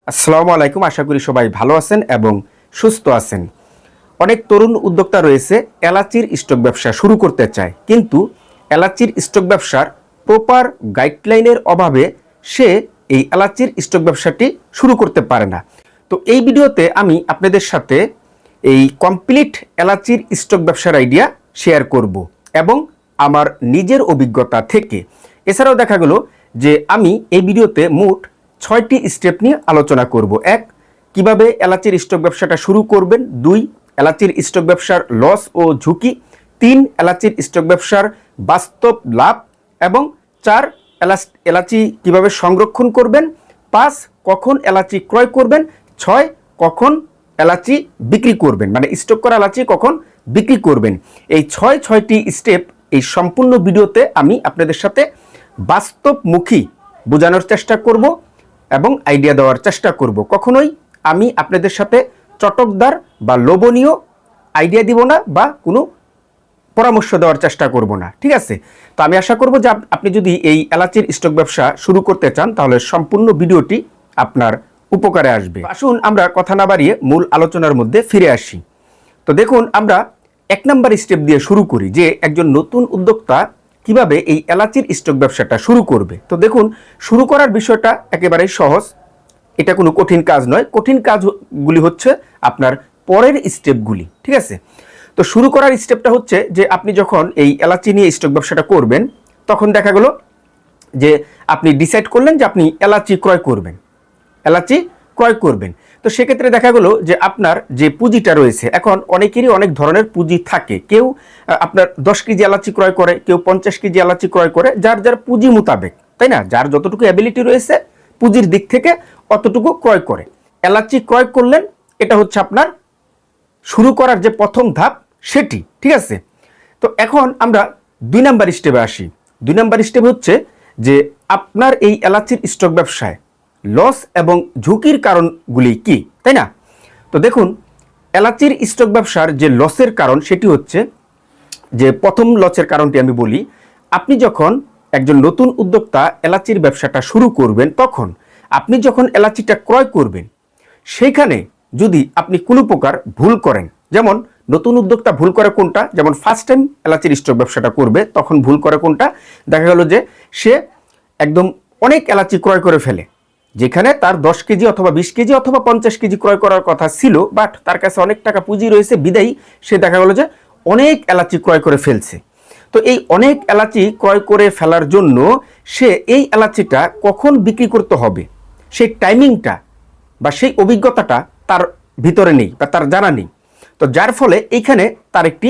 আসসালামু আলাইকুম। আশা করি সবাই ভালো আছেন এবং সুস্থ আছেন। অনেক তরুণ উদ্যোক্তা রয়েছে এলাচির স্টক ব্যবসা শুরু করতে চায়, কিন্তু এলাচির স্টক ব্যবসার প্রপার গাইডলাইনের অভাবে সে এই এলাচির স্টক ব্যবসাটি শুরু করতে পারে না। তো এই ভিডিওতে আমি আপনাদের সাথে এই কমপ্লিট এলাচির স্টক ব্যবসার আইডিয়া শেয়ার করব এবং আমার নিজের অভিজ্ঞতা থেকে। এছাড়াও দেখা গেল যে আমি এই ভিডিওতে মোট 6টি স্টেপ নিয়ে আলোচনা করব। 1, কিভাবে এলাচির স্টক ব্যবসাটা শুরু করবেন। 2, এলাচির স্টক ব্যবসার লস ও ঝুঁকি। 3, এলাচির স্টক ব্যবসার বাস্তব লাভ। এবং 4, এলাচি কিভাবে সংরক্ষণ করবেন। 5, কখন এলাচি ক্রয় করবেন। 6, কখন এলাচি বিক্রি করবেন, মানে স্টক করা এলাচি কখন বিক্রি করবেন। এই 6টি স্টেপ এই সম্পূর্ণ ভিডিওতে আমি আপনাদের সাথে বাস্তবমুখী বোঝানোর চেষ্টা করব এবং আইডিয়া দেওয়ার চেষ্টা করব। কখনোই আমি আপনাদের সাথে চটকদার বা লোভনীয় আইডিয়া দিব না বা কোনো পরামর্শ দেওয়ার চেষ্টা করব না, ঠিক আছে? তো আমি আশা করব যে আপনি যদি এই এলাচির স্টক ব্যবসা শুরু করতে চান তাহলে সম্পূর্ণ ভিডিওটি আপনার উপকারে আসবে। আসুন আমরা কথা না বাড়িয়ে মূল আলোচনার মধ্যে ফিরে আসি। তো দেখুন, আমরা 1 নম্বর স্টেপ দিয়ে শুরু করি যে একজন নতুন উদ্যোক্তা কিভাবে এই এলাচির স্টক ব্যবসাটা শুরু করবে। তো দেখুন, শুরু করার বিষয়টা একেবারেই সহজ, এটা কোনো কঠিন কাজ নয়। কঠিন কাজগুলি হচ্ছে আপনার পরের স্টেপগুলি, ঠিক আছে? তো শুরু করার স্টেপটা হচ্ছে যে আপনি যখন এই এলাচি নিয়ে স্টক ব্যবসাটা করবেন তখন দেখা গেল যে আপনি ডিসাইড করলেন যে আপনি এলাচি ক্রয় করবেন। তো সেক্ষেত্রে দেখা গেল যে আপনার যে পুঁজিটা রয়েছে, এখন অনেকেরই অনেক ধরনের পুঁজি থাকে। কেউ আপনার 10 কেজি এলাচি ক্রয় করে, কেউ 50 কেজি এলাচি ক্রয় করে, যার যার পুঁজি মোতাবেক, তাই না? যার যতটুকু অ্যাবিলিটি রয়েছে পুঁজির দিক থেকে অতটুকু ক্রয় করে। এলাচি ক্রয় করলেন, এটা হচ্ছে আপনার শুরু করার যে প্রথম ধাপ সেটি, ঠিক আছে? তো এখন আমরা 2 নম্বর স্টেপে আসি। 2 নম্বর স্টেপ হচ্ছে যে আপনার এই এলাচির স্টক ব্যবসায় লস এবং ঝুঁকির কারণগুলি কি, তাই না? তো দেখুন, এলাচির স্টক ব্যবসার যে লসের কারণ সেটি হচ্ছে যে প্রথম লসের কারণটি আমি বলি। আপনি যখন একজন নতুন উদ্যোক্তা এলাচির ব্যবসাটা শুরু করবেন তখন আপনি যখন এলাচিটা ক্রয় করবেন সেইখানে যদি আপনি কোনো প্রকার ভুল করেন, যেমন নতুন উদ্যোক্তা ভুল করে কোনটা, যেমন ফার্স্ট টাইম এলাচির স্টক ব্যবসাটা করবে তখন ভুল করে কোনটা, দেখা গেল যে সে একদম অনেক এলাচি ক্রয় করে ফেলে, যেখানে তার 10 কেজি অথবা 20 কেজি অথবা 50 কেজি ক্রয় করার কথা ছিল, বাট তার কাছে অনেক টাকা পুঁজি রয়েছে বিদায়ী সে দেখা গেল যে অনেক এলাচি ক্রয় করে ফেলছে। তো এই অনেক এলাচি ক্রয় করে ফেলার জন্য সে এই এলাচিটা কখন বিক্রি করতে হবে সেই টাইমিংটা বা সেই অভিজ্ঞতাটা তার ভিতরে নেই বা তার জানা নেই। তো যার ফলে এইখানে তার একটি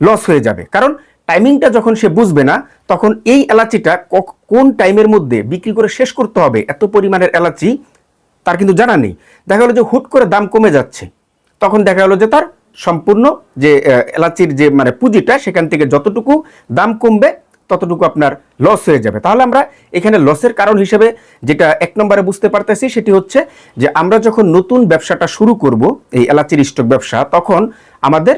লস হয়ে যাবে, কারণ টাইমিংটা যখন সে বুঝবে না তখন এই এলাচিটা কোন টাইমের মধ্যে বিক্রি করে শেষ করতে হবে এত পরিমাণের এলাচি তার কিন্তু জানা নেই। দেখা গেলো যে হুট করে দাম কমে যাচ্ছে, তখন দেখা গেলো যে তার সম্পূর্ণ যে এলাচির যে মানে পুঁজিটা সেখান থেকে যতটুকু দাম কমবে ততটুকু আপনার লস হয়ে যাবে। তাহলে আমরা এখানে লসের কারণ হিসেবে যেটা 1 নম্বরে বুঝতে পারতেছি সেটি হচ্ছে যে আমরা যখন নতুন ব্যবসাটা শুরু করব এই এলাচির স্টক ব্যবসা, তখন আমাদের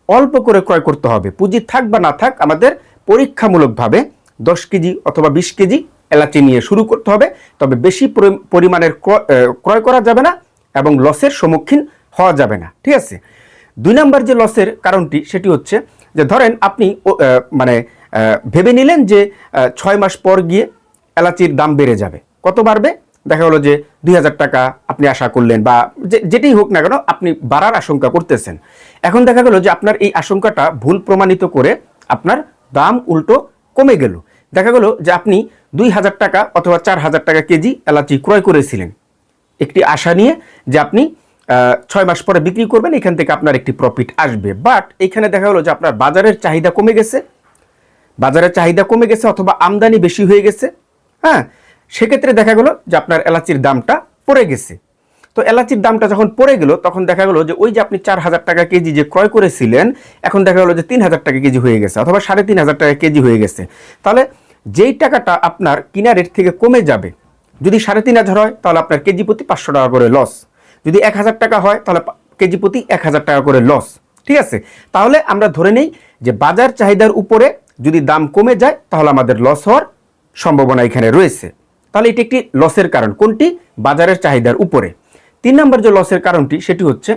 অল্প করে ক্রয় করতে হবে। পুঁজি থাক বা না থাক, আমাদের পরীক্ষামূলকভাবে 10 কেজি অথবা 20 কেজি এলাচি নিয়ে শুরু করতে হবে। তবে বেশি পরিমাণের ক্রয় করা যাবে না এবং লসের সম্মুখীন হওয়া যাবে না, ঠিক আছে? 2 নম্বর যে লসের কারণটি সেটি হচ্ছে যে ধরেন আপনি মানে ভেবে নিলেন যে 6 মাস পর গিয়ে এলাচির দাম বেড়ে যাবে। কত বাড়বে? দেখা গেলো যে 2000 টাকা আপনি আশা করলেন বা যেটাই হোক না কেন আপনি বাড়ার আশঙ্কা করতেছেন। এখন দেখা গেল যে আপনার এই আশঙ্কাটা ভুল প্রমাণিত করে আপনার দাম উল্টো কমে গেল। দেখা গেল যে আপনি 2000 টাকা অথবা 4000 টাকা কেজি এলাচি ক্রয় করেছিলেন একটি আশা নিয়ে যে আপনি 6 মাস পরে বিক্রি করবেন, এখান থেকে আপনার একটি প্রফিট আসবে। বাট এখানে দেখা গেলো যে আপনার বাজারের চাহিদা কমে গেছে অথবা আমদানি বেশি হয়ে গেছে, হ্যাঁ, সেক্ষেত্রে দেখা গেলো যে আপনার এলাচির দামটা পড়ে গেছে। তো এলাচির দামটা যখন পড়ে গেল তখন দেখা গেলো যে ওই যে আপনি 4000 টাকা কেজি যে ক্রয় করেছিলেন এখন দেখা গেলো যে 3000 টাকা কেজি হয়ে গেছে অথবা 3500 টাকা কেজি হয়ে গেছে। তাহলে যেই টাকাটা আপনার কিনা রেট থেকে কমে যাবে, যদি 3500 হয় তাহলে আপনার কেজি প্রতি 500 টাকা করে লস, যদি 1000 টাকা হয় তাহলে কেজি প্রতি 1000 টাকা করে লস, ঠিক আছে? তাহলে আমরা ধরে নেই যে বাজার চাহিদার উপরে যদি দাম কমে যায় তাহলে আমাদের লস হওয়ার সম্ভাবনা এখানে রয়েছে। তাহলে এটি একটি লসের কারণ। কোনটি? বাজারের চাহিদার উপরে। 3 নম্বর যে লসের কারণটি সেটি হচ্ছে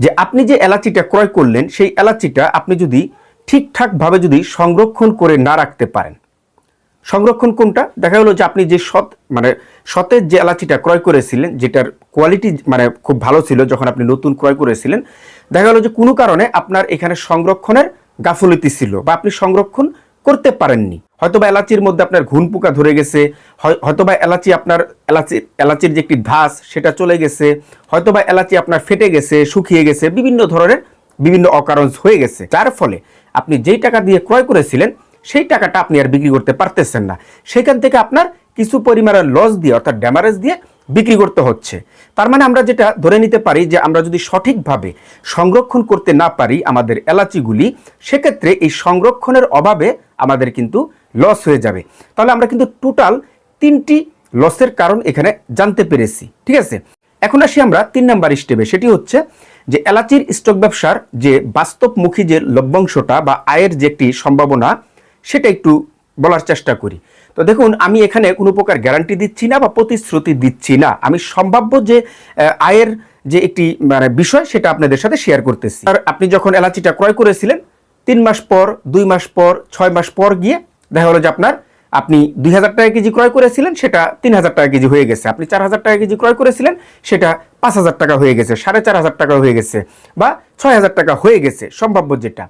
যে আপনি যে এলাচিটা ক্রয় করলেন সেই এলাচিটা আপনি যদি ঠিকঠাকভাবে যদি সংরক্ষণ করে না রাখতে পারেন। সংরক্ষণ কোনটা? দেখা গেলো যে আপনি যে সতেজ যে এলাচিটা ক্রয় করেছিলেন, যেটার কোয়ালিটি খুব ভালো ছিল যখন আপনি নতুন ক্রয় করেছিলেন, দেখা গেলো যে কোনো কারণে আপনার এখানে সংরক্ষণের গাফলতি ছিল বা আপনি সংরক্ষণ করতে পারেননি। হয়তোবা এলাচির মধ্যে আপনার ঘুন পোকা ধরে গেছে, হয়তোবা এলাচির যে একটি ধাস সেটা চলে গেছে, হয়তোবা এলাচি আপনার ফেটে গেছে, শুকিয়ে গেছে, বিভিন্ন অকারণ হয়ে গেছে, যার ফলে আপনি যেই টাকা দিয়ে ক্রয় করেছিলেন সেই টাকাটা আপনি আর বিক্রি করতে পারতেছেন না। সেখান থেকে আপনার কিছু পরিমাণের লস দিয়ে অর্থাৎ ড্যামারেজ দিয়ে বিক্রি করতে হচ্ছে। তার মানে আমরা যেটা ধরে নিতে পারি যে আমরা যদি সঠিকভাবে সংরক্ষণ করতে না পারি আমাদের এলাচিগুলি, সেক্ষেত্রে এই সংরক্ষণের অভাবে আমাদের কিন্তু লস হয়ে যাবে। তাহলে আমরা কিন্তু টোটাল 3টি লসের কারণ এখানে জানতে পেরেছি। ঠিক আছে, এখন আসি আমরা 3 নাম্বার স্টেপে। সেটি হচ্ছে যে এলাচির স্টক ব্যবসার যে বাস্তবমুখী যে লভ্যাংশটা বা আয়ের যে একটি সম্ভাবনা সেটা একটু বলার চেষ্টা করি। তো দেখুন, আমি এখানে কোনো প্রকার গ্যারান্টি দিচ্ছি না বা প্রতিশ্রুতি দিচ্ছি না, আমি সম্ভাব্য যে আয়ের যে একটি বিষয় সেটা আপনাদের সাথে শেয়ার করতেছি। আর আপনি যখন এলাচিটা ক্রয় করেছিলেন 3 মাস পর, 2 মাস পর, 6 মাস পর গিয়ে দেখা গেলো যে আপনি 2000 টাকা কেজি ক্রয় করেছিলেন, সেটা 3000 টাকা কেজি হয়ে গেছে। আপনি 4000 টাকা কেজি ক্রয় করেছিলেন, সেটা 5000 টাকা হয়ে গেছে, 4500 টাকা হয়ে গেছে, বা 6000 টাকা হয়ে গেছে সম্ভাব্য যেটা।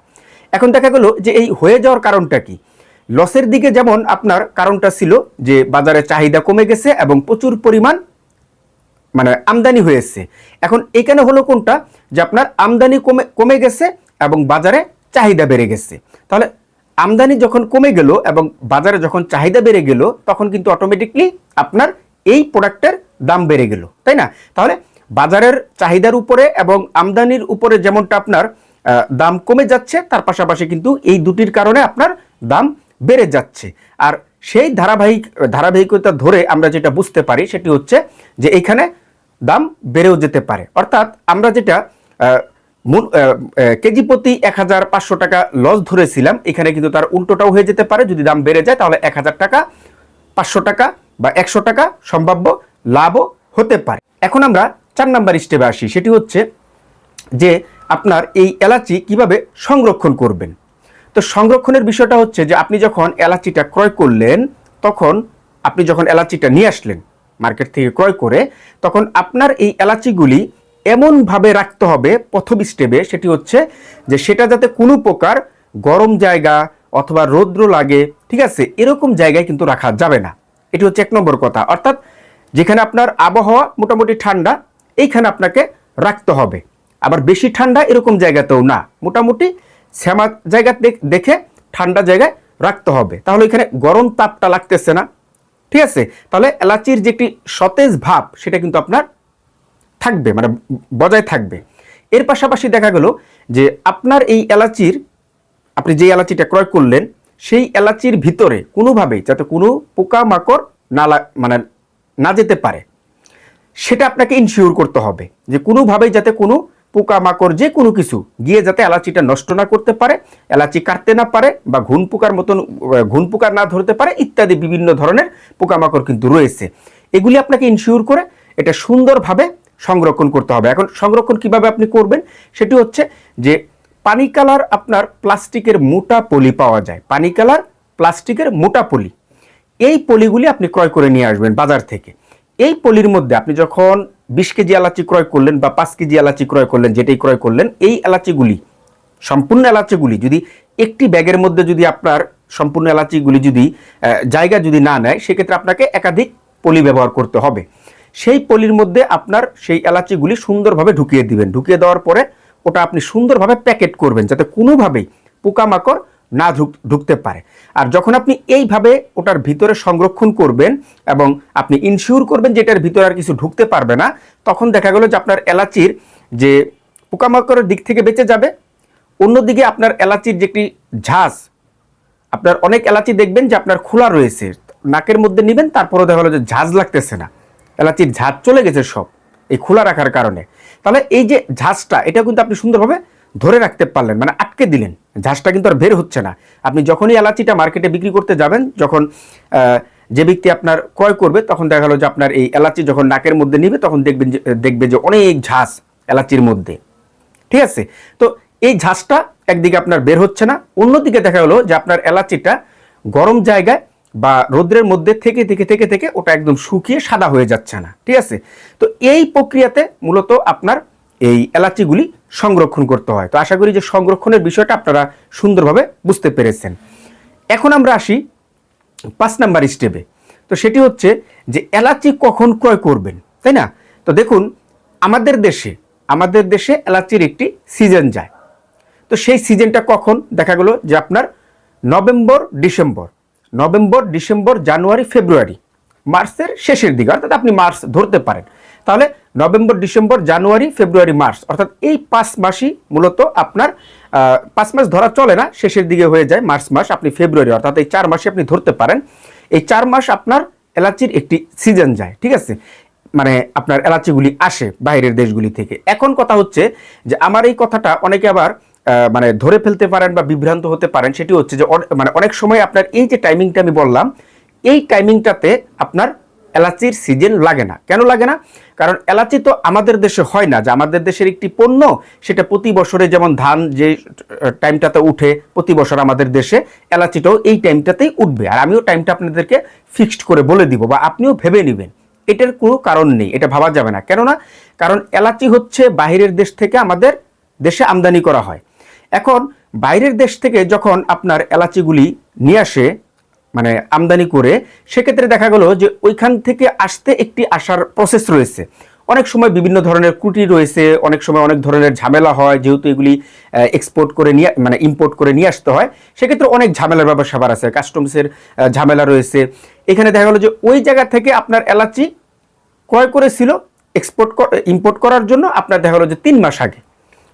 এখন দেখা গেল যে এই হয়ে যাওয়ার কারণটা কি? লসের দিকে যেমন আপনার কারণটা ছিল যে বাজারে চাহিদা কমে গেছে এবং প্রচুর পরিমাণ আমদানি হয়েছে। এখন এখানে হলো কোনটা? যে আপনার আমদানি কমে গেছে এবং বাজারে চাহিদা বেড়ে গেছে। তাহলে আমদানি যখন কমে গেল এবং বাজারে যখন চাহিদা বেড়ে গেল, তখন কিন্তু অটোমেটিকলি আপনার এই প্রোডাক্টের দাম বেড়ে গেল, তাই না? তাহলে বাজারের চাহিদার উপরে এবং আমদানির উপরে যেমনটা আপনার দাম কমে যাচ্ছে, তার পাশাপাশি কিন্তু এই দুটির কারণে আপনার দাম বেড়ে যাচ্ছে। আর সেই ধারাবাহিকতা ধরে আমরা যেটা বুঝতে পারি সেটি হচ্ছে যে এইখানে দাম বেড়েও যেতে পারে। অর্থাৎ আমরা যেটা কেজি প্রতি 1500 টাকা লস ধরেছিলাম, এখানে কিন্তু তার উল্টোটাও হয়ে যেতে পারে। যদি দাম বেড়ে যায় তাহলে 1000 টাকা, 500 টাকা বা 100 টাকা সম্ভাব্য লাভও হতে পারে। এখন আমরা 4 নাম্বার স্টেপে আসি। সেটি হচ্ছে যে আপনার এই এলাচি কিভাবে সংরক্ষণ করবেন। তো সংরক্ষণের বিষয়টা হচ্ছে যে আপনি যখন এলাচিটা ক্রয় করলেন, তখন আপনি যখন এলাচিটা নিয়ে আসলেন মার্কেট থেকে ক্রয় করে, তখন আপনার এই এলাচিগুলি এমনভাবে রাখতে হবে প্রথম স্টেপে, সেটি হচ্ছে যে সেটা যাতে কোনো প্রকার গরম জায়গা অথবা রৌদ্র লাগে, ঠিক আছে, এরকম জায়গায় কিন্তু রাখা যাবে না। এটি হচ্ছে 1 নম্বর কথা। অর্থাৎ যেখানে আপনার আবহাওয়া মোটামুটি ঠান্ডা, এইখানে আপনাকে রাখতে হবে। আবার বেশি ঠান্ডা এরকম জায়গাতেও না, মোটামুটি শ্যামা জায়গা দেখে ঠান্ডা জায়গায় রাখতে হবে। তাহলে এখানে গরম তাপটা লাগতেছে না, ঠিক আছে? তাহলে এলাচির যে একটি সতেজ ভাব সেটা কিন্তু আপনার থাকবে, বজায় থাকবে। এর পাশাপাশি দেখা গেল যে আপনার এই আপনি যে এলাচিটা ক্রয় করলেন সেই এলাচির ভিতরে কোনোভাবেই যাতে কোনো পোকামাকড় না যেতে পারে, সেটা আপনাকে ইনশিওর করতে হবে যে কোনোভাবেই যাতে কোনো পোকামাকড় যে কোনো কিছু গিয়ে যাতে এলাচিটা নষ্ট না করতে পারে, এলাচি কাটতে না পারে, বা ঘুন পোকা না ধরতে পারে, ইত্যাদি বিভিন্ন ধরনের পোকামাকড় কিন্তু রয়েছে। এগুলি আপনাকে ইনশিওর করে এটা সুন্দরভাবে সংরক্ষণ করতে হবে। এখন সংরক্ষণ কিভাবে আপনি করবেন সেটি হচ্ছে যে পানি কালার আপনার প্লাস্টিকের মোটা পলি পাওয়া যায়, পানি কালার প্লাস্টিকের মোটা পলি, এই পলিগুলি আপনি ক্রয় করে নিয়ে আসবেন বাজার থেকে। এই পলির মধ্যে আপনি যখন 20 কেজি এলাচি ক্রয় করলেন বা 5 কেজি এলাচি ক্রয় করলেন, যেটাই ক্রয় করলেন, এই এলাচিগুলি সম্পূর্ণ এলাচিগুলি যদি একটি ব্যাগের মধ্যে যদি আপনার সম্পূর্ণ এলাচিগুলি যদি জায়গা যদি না নেয়, সেক্ষেত্রে আপনাকে একাধিক পলি ব্যবহার করতে হবে। সেই পলির মধ্যে আপনার সেই এলাচিগুলি সুন্দরভাবে ঢুকিয়ে দিবেন। ঢুকিয়ে দেওয়ার পরে ওটা আপনি সুন্দরভাবে প্যাকেট করবেন যাতে কোনোভাবেই পোকামাকড় না ঢুকতে পারে। আর যখন আপনি এইভাবে ওটার ভিতরে সংরক্ষণ করবেন এবং আপনি ইনশিওর করবেন যে এটার ভিতরে আর কিছু ঢুকতে পারবে না, তখন দেখা গেল যে আপনার এলাচির যে পোকামাকড়ের দিক থেকে বেঁচে যাবে। অন্যদিকে আপনার এলাচির যে একটি ঝাঁজ, আপনার অনেক এলাচি দেখবেন যে আপনার খোলা রয়েছে, নাকের মধ্যে নেবেন তারপরে দেখা গেলো যে ঝাঁজ লাগতেছে না, এলাচির ঝাঁজ চলে গেছে সব এই খোলা রাখার কারণে। তাহলে এই যে ঝাঁজটা, এটা কিন্তু আপনি সুন্দরভাবে ধরে রাখতে পারলেন, আটকে দিলেন, ঝাঁজটা কিন্তু আর বের হচ্ছে না। আপনি যখনই এলাচিটা মার্কেটে বিক্রি করতে যাবেন, যখন যে ব্যক্তি আপনার ক্রয় করবে তখন দেখা গেল যে আপনার এই এলাচি যখন নাকের মধ্যে নিবে তখন দেখবে যে অনেক ঝাঁজ এলাচির মধ্যে, ঠিক আছে। তো এই ঝাঁজটা একদিকে আপনার বের হচ্ছে না, অন্যদিকে দেখা গেলো যে আপনার এলাচিটা গরম জায়গায় বা রোদ্রের মধ্যে থেকে থেকে থেকে থেকে ওটা একদম শুকিয়ে সাদা হয়ে যাচ্ছে না, ঠিক আছে। তো এই প্রক্রিয়াতে মূলত আপনার এই এলাচিগুলি সংরক্ষণ করতে হয়। তো আশা করি যে সংরক্ষণের বিষয়টা আপনারা সুন্দরভাবে বুঝতে পেরেছেন। এখন আমরা আসি 5 নাম্বার স্টেপে। তো সেটি হচ্ছে যে এলাচি কখন ক্রয় করবেন, তাই না? তো দেখুন আমাদের দেশে এলাচির একটি সিজন যায়। তো সেই সিজনটা কখন? দেখা গেল যে আপনার নভেম্বর ডিসেম্বর জানুয়ারি ফেব্রুয়ারি, মার্চের শেষের দিকে, অর্থাৎ আপনি মার্চ ধরতে পারেন। তাহলে November December January February March, অর্থাৎ এই 5 মাসই মূলত আপনার 5 মাস ধরা চলে না, শেষের দিকে হয়ে যায় মার্চ মাস, আপনি ফেব্রুয়ারি, অর্থাৎ এই 4 মাসে আপনি ধরতে পারেন। এই 4 মাস আপনার এলাচির একটি সিজন যায়, ঠিক আছে, মানে আপনার এলাচিগুলি আসে বাইরের দেশগুলি থেকে। এখন কথা হচ্ছে যে আমার এই কথাটা অনেকে আবার মানে ধরে ফেলতে পারেন বা বিভ্রান্ত হতে পারেন। সেটি হচ্ছে যে মানে অনেক সময় আপনার এই যে টাইমিংটা আমি বললাম, এই টাইমিংটাতে আপনার এলাচির সিজন লাগে না। কেন লাগে না? কারণ এলাচি তো আমাদের দেশে হয় না, যে আমাদের দেশের একটি পণ্য, সেটা প্রতি বছরে যেমন ধান যে টাইমটাতে উঠে প্রতি বছর আমাদের দেশে এলাচিটাও এই টাইমটাতেই উঠবে। আর আমিও টাইমটা আপনাদেরকে ফিক্সড করে বলে দিব বা আপনিও ভেবে নেবেন, এটার কোনো কারণ নেই, এটা ভাবা যাবে না। কেননা কারণ এলাচি হচ্ছে বাইরের দেশ থেকে আমাদের দেশে আমদানি করা হয়। এখন বাইরের দেশ থেকে যখন আপনার এলাচিগুলি নিয়ে আসে, মানে আমদানি করে, সেক্ষেত্রে দেখা গেল যে ওইখান থেকে আসতে একটি আসার প্রসেস রয়েছে। অনেক সময় বিভিন্ন ধরনের ত্রুটি রয়েছে, অনেক সময় অনেক ধরনের ঝামেলা হয়, যেহেতু এগুলি এক্সপোর্ট করে নিয়ে মানে ইম্পোর্ট করে নিয়ে আসতে হয়, সেক্ষেত্রে অনেক ঝামেলার ব্যাপার আছে, কাস্টমসের ঝামেলা রয়েছে। এখানে দেখা গেল যে ওই জায়গা থেকে আপনার এলাচি ক্রয় করেছিল ইম্পোর্ট করার জন্য আপনার দেখা গেল যে 3 মাস আগে।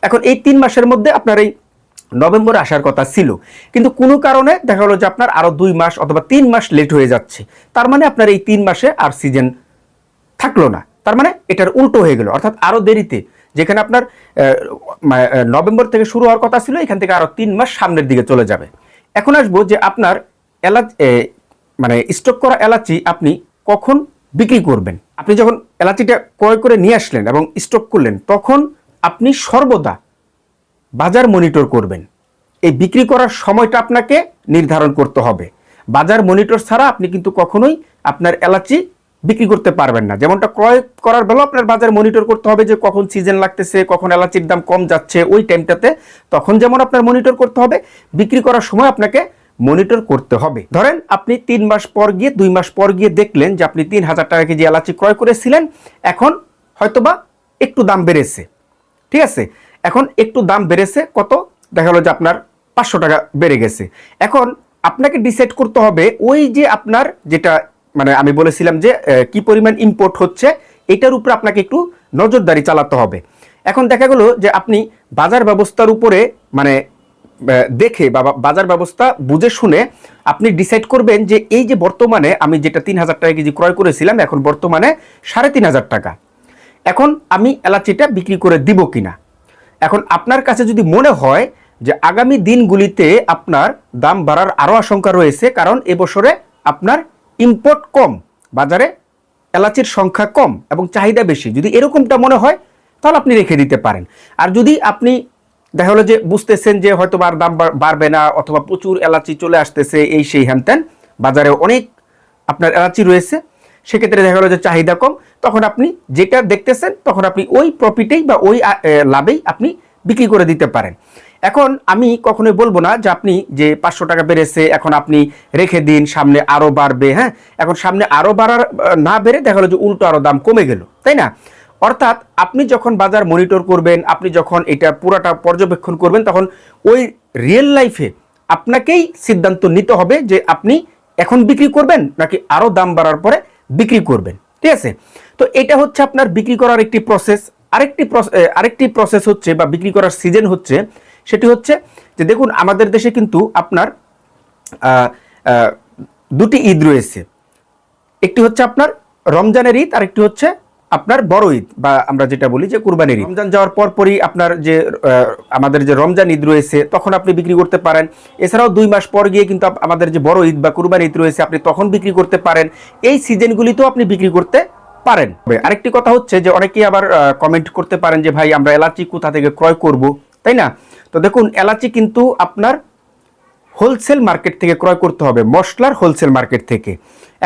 এখন এই 3 মাসের মধ্যে আপনার এই নভেম্বরে আসার কথা ছিল, কিন্তু কোনো কারণে দেখা গেল যে আপনার আরও 2 মাস অথবা 3 মাস লেট হয়ে যাচ্ছে। তার মানে আপনার এই 3 মাসে আর সিজন থাকলো না, তার মানে এটার উল্টো হয়ে গেল, অর্থাৎ আরও দেরিতে, যেখানে আপনার নভেম্বর থেকে শুরু হওয়ার কথা ছিল, এখান থেকে আরও 3 মাস সামনের দিকে চলে যাবে। এখন আসবো যে আপনার মানে স্টক করা এলাচি আপনি কখন বিক্রি করবেন। আপনি যখন এলাচিটা ক্রয় করে নিয়ে আসলেন এবং স্টক করলেন, তখন আপনি সর্বদা বাজার মনিটর করবেন। এই বিক্রি করার সময়টা আপনাকে নির্ধারণ করতে হবে। বাজার মনিটর ছাড়া আপনি কিন্তু কখনোই আপনার এলাচি বিক্রি করতে পারবেন না। যেমনটা ক্রয় করার বেলাও আপনার বাজার মনিটর করতে হবে, যে কখন সিজন লাগতেছে, কখন এলাচির দাম কম যাচ্ছে, ওই টাইমটাতে তখন যেমন আপনার মনিটর করতে হবে, বিক্রি করার সময় আপনাকে মনিটর করতে হবে। ধরেন আপনি 3 মাস পর গিয়ে 2 মাস পর গিয়ে দেখলেন যে আপনি 3000 টাকা কেজি এলাচি ক্রয় করেছিলেন, এখন হয়তোবা একটু দাম বেড়েছে, ঠিক আছে, এখন একটু দাম বেড়েছে, কত দেখা গেল যে আপনার 500 টাকা বেড়ে গেছে। এখন আপনাকে ডিসাইড করতে হবে ওই যে আপনার যেটা মানে আমি বলেছিলাম যে কি পরিমাণ ইম্পোর্ট হচ্ছে, এটার উপরে আপনাকে একটু নজরদারি চালাতে হবে। এখন দেখা গেল যে আপনি বাজার ব্যবস্থার উপরে মানে দেখে বা বাজার ব্যবস্থা বুঝে শুনে আপনি ডিসাইড করবেন যে এই যে বর্তমানে আমি যেটা 3000 টাকা কেজি ক্রয় করেছিলাম, এখন বর্তমানে 3500 টাকা, এখন আমি এলাচিটা বিক্রি করে দিব কিনা। এখন আপনার কাছে যদি মনে হয় যে আগামী দিনগুলিতে আপনার দাম বাড়ার আরও আশঙ্কা রয়েছে, কারণ এবছরে আপনার ইম্পোর্ট কম, বাজারে এলাচির সংখ্যা কম এবং চাহিদা বেশি, যদি এরকমটা মনে হয় তাহলে আপনি রেখে দিতে পারেন। আর যদি আপনি দেখা হলো যে বুঝতেছেন যে হয়তো আর দাম বাড়বে না, অথবা প্রচুর এলাচি চলে আসতেছে, এই সেই হ্যানত্যান, বাজারে অনেক আপনার এলাচি রয়েছে, সেক্ষেত্রে দেখা গেলো যে চাহিদা কম, তখন আপনি যেটা দেখতেছেন তখন আপনি ওই প্রফিটেই বা ওই লাভেই আপনি বিক্রি করে দিতে পারেন। এখন আমি কখনোই বলবো না যে আপনি যে 500 টাকা বেড়েছে এখন আপনি রেখে দিন, সামনে আরও বাড়বে। হ্যাঁ, এখন সামনে আরও বাড়ার না বেড়ে দেখা গেলো যে উল্টো আরও দাম কমে গেল, তাই না? অর্থাৎ আপনি যখন বাজার মনিটর করবেন, আপনি যখন এটা পুরাটা পর্যবেক্ষণ করবেন, তখন ওই রিয়েল লাইফে আপনাকেই সিদ্ধান্ত নিতে হবে যে আপনি এখন বিক্রি করবেন নাকি আরও দাম বাড়ার পরে বিক্রি করবেন, ঠিক আছে? তো এটা হচ্ছে আপনার বিক্রি করার একটি প্রসেস। আরেকটি প্রসেস হচ্ছে বা বিক্রি করার সিজন হচ্ছে, সেটি হচ্ছে যে দেখুন আমাদের দেশে কিন্তু আপনার দুটি ঈদ রয়েছে, একটি হচ্ছে আপনার রমজানের ঈদ আর একটি হচ্ছে আপনার বড় ঈদ বা আমরা যেটা বলি যে কুরবানির ঈদ, রমজান যাওয়ার পরপরই আপনার যে আমাদের যে রমজান ঈদ রয়েছে তখন আপনি বিক্রি করতে পারেন। এছাড়াও 2 মাস পর গিয়ে কিন্তু আমাদের যে বড় ঈদ বা কুরবানি ঈদ রয়েছে আপনি তখন বিক্রি করতে পারেন। এই সিজনগুলিতেও আপনি বিক্রি করতে পারেন। আরেকটি কথা হচ্ছে যে অনেকেই আবার কমেন্ট করতে পারেন যে ভাই আমরা এলাচি কোথা থেকে ক্রয় করব, তাই না? তো দেখুন, এলাচি কিন্তু আপনার হোলসেল মার্কেট থেকে ক্রয় করতে হবে, মশলার হোলসেল মার্কেট থেকে।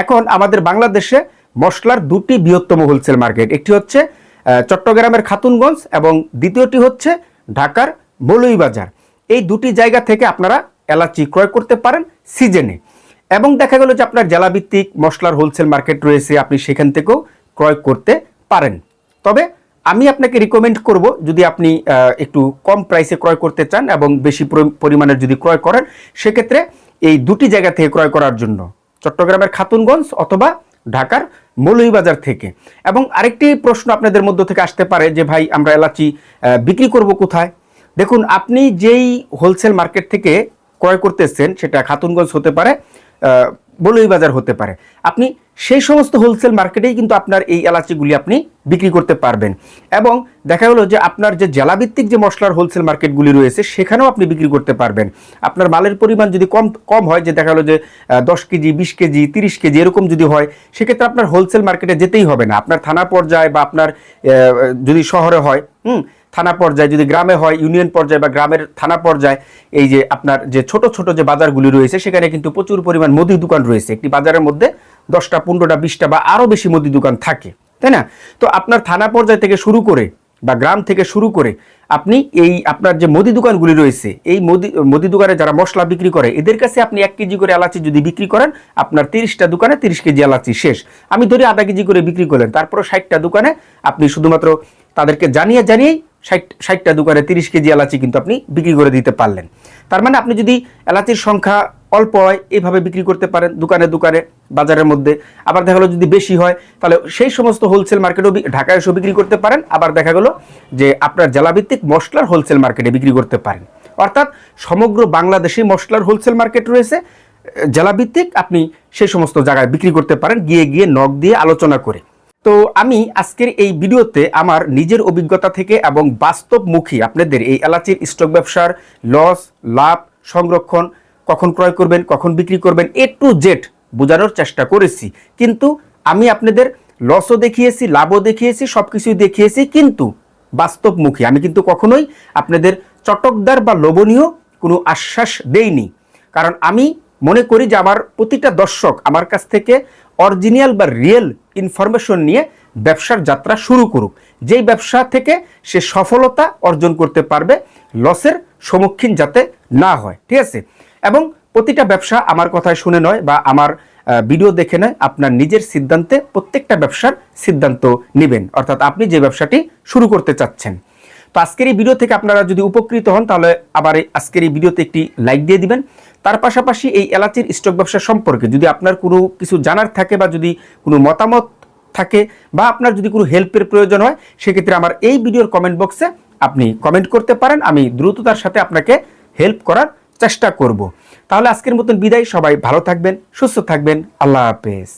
এখন আমাদের বাংলাদেশে মশলার দুটি বৃহত্তম হোলসেল মার্কেট, একটি হচ্ছে চট্টগ্রামের খাতুনগঞ্জ এবং দ্বিতীয়টি হচ্ছে ঢাকার মৌলভীবাজার। এই দুটি জায়গা থেকে আপনারা এলাচি ক্রয় করতে পারেন সিজনে। এবং দেখা গেল যে আপনার জেলাভিত্তিক মশলার হোলসেল মার্কেট রয়েছে, আপনি সেখান থেকেও ক্রয় করতে পারেন। তবে আমি আপনাকে রিকমেন্ড করব, যদি আপনি একটু কম প্রাইসে ক্রয় করতে চান এবং বেশি পরিমাণের যদি ক্রয় করেন, সেক্ষেত্রে এই দুটি জায়গা থেকে ক্রয় করার জন্য, চট্টগ্রামের খাতুনগঞ্জ অথবা ঢাকার মৌলভীবাজার থেকে। এবং আরেকটি প্রশ্ন আপনাদের মধ্য থেকে আসতে পারে যে ভাই আমরা এলাচি বিক্রি করব কোথায়? দেখুন, আপনি যেই হোলসেল মার্কেট থেকে ক্রয় করতেছেন, সেটা খাতুনগঞ্জ হতে পারে, মৌলভীবাজার হতে পারে, আপনি সেই সমস্ত হোলসেল মার্কেটেই কিন্তু আপনার এই এলাচিগুলি আপনি বিক্রি করতে পারবেন। এবং দেখা গেলো যে আপনার যে জেলাভিত্তিক যে মশলার হোলসেল মার্কেটগুলি রয়েছে সেখানেও আপনি বিক্রি করতে পারবেন। আপনার মালের পরিমাণ যদি কম হয়, যে দেখা গেলো যে 10 কেজি, 20 কেজি, 30 কেজি এরকম যদি হয়, সেক্ষেত্রে আপনার হোলসেল মার্কেটে যেতেই হবে না। আপনার থানা পর্যায়ে বা আপনার যদি শহরে হয়, থানা পর্যায়ে, যদি গ্রামে হয় ইউনিয়ন পর্যায়ে বা গ্রামের থানা পর্যায়ে, এই যে আপনার যে ছোট ছোট যে বাজারগুলি রয়েছে সেখানে কিন্তু প্রচুর পরিমাণ মুদি দোকান রয়েছে। একটি বাজারের মধ্যে 10টা, 15টা, 20টা বা আরও বেশি মুদি দোকান থাকে, তাই না? তো আপনার থানা পর্যায় থেকে শুরু করে বা গ্রাম থেকে শুরু করে আপনি এই আপনার যে মুদি দোকানগুলি রয়েছে, এই মুদি দোকানে যারা মশলা বিক্রি করে এদের কাছে আপনি 1 কেজি করে এলাচি যদি বিক্রি করেন, আপনার 30টা দোকানে 30 কেজি এলাচি শেষ। আমি ধরি আধা কেজি করে বিক্রি করলেন, তারপরে 60টা দোকানে আপনি শুধুমাত্র তাদেরকে জানিয়েই 60টা দোকানে 30 কেজি এলাচি কিন্তু আপনি বিক্রি করে দিতে পারলেন। তার মানে আপনি যদি এলাচির সংখ্যা অল্প হয় এইভাবে বিক্রি করতে পারেন দোকানে দোকানে, বাজারের মধ্যে। আবার দেখা গেলো যদি বেশি হয় তাহলে সেই সমস্ত হোলসেল মার্কেটেও ঢাকায় এসেও বিক্রি করতে পারেন। আবার দেখা গেলো যে আপনার জেলাভিত্তিক মশলার হোলসেল মার্কেটে বিক্রি করতে পারেন। অর্থাৎ সমগ্র বাংলাদেশে মশলার হোলসেল মার্কেট রয়েছে, জেলাভিত্তিক আপনি সেই সমস্ত জায়গায় বিক্রি করতে পারেন গিয়ে নক দিয়ে আলোচনা করে। তো আমি আজকের এই ভিডিওতে আমার নিজের অভিজ্ঞতা থেকে এবং বাস্তবমুখী আপনাদের এই এলাচির স্টক ব্যবসার লস, লাভ, সংরক্ষণ, কখন ক্রয় করবেন, কখন বিক্রি করবেন, A to Z বোঝানোর চেষ্টা করেছি। কিন্তু আমি আপনাদের লসও দেখিয়েছি, লাভও দেখিয়েছি, সব কিছুই দেখিয়েছি, কিন্তু বাস্তবমুখী। আমি কিন্তু কখনোই আপনাদের চটকদার বা লোভনীয় কোনো আশ্বাস দেইনি। কারণ আমি মনে করি যে আমার প্রতিটা দর্শক আমার কাছ থেকে অরিজিনাল বা রিয়েল ইনফরমেশন নিয়ে ব্যবসার যাত্রা শুরু করুক, যেই ব্যবসা থেকে সে সফলতা অর্জন করতে পারবে, লসের সম্মুখীন যাতে না হয়, ঠিক আছে? এবং প্রতিটা ব্যবসা আমার কথায় শুনে নয় বা আমার ভিডিও দেখে নয়, আপনার নিজের সিদ্ধান্তে প্রত্যেকটা ব্যবসার সিদ্ধান্ত নেবেন, অর্থাৎ আপনি যে ব্যবসাটি শুরু করতে চাচ্ছেন। তো আজকের এই ভিডিও থেকে আপনারা যদি উপকৃত হন তাহলে আবার আজকের এই ভিডিওতে একটি লাইক দিয়ে দিবেন। তার পাশাপাশি এই এলাচির স্টক ব্যবসা সম্পর্কে যদি আপনার কোনো কিছু জানার থাকে বা যদি কোনো মতামত থাকে বা আপনার যদি কোনো হেল্পের প্রয়োজন হয়, সেক্ষেত্রে আমার এই ভিডিওর কমেন্ট বক্সে আপনি কমেন্ট করতে পারেন। আমি দ্রুততার সাথে আপনাকে হেল্প করার চেষ্টা করব। তাহলে আজকের মতন বিদায়। সবাই ভালো থাকবেন, সুস্থ থাকবেন। আল্লাহ হাফেজ।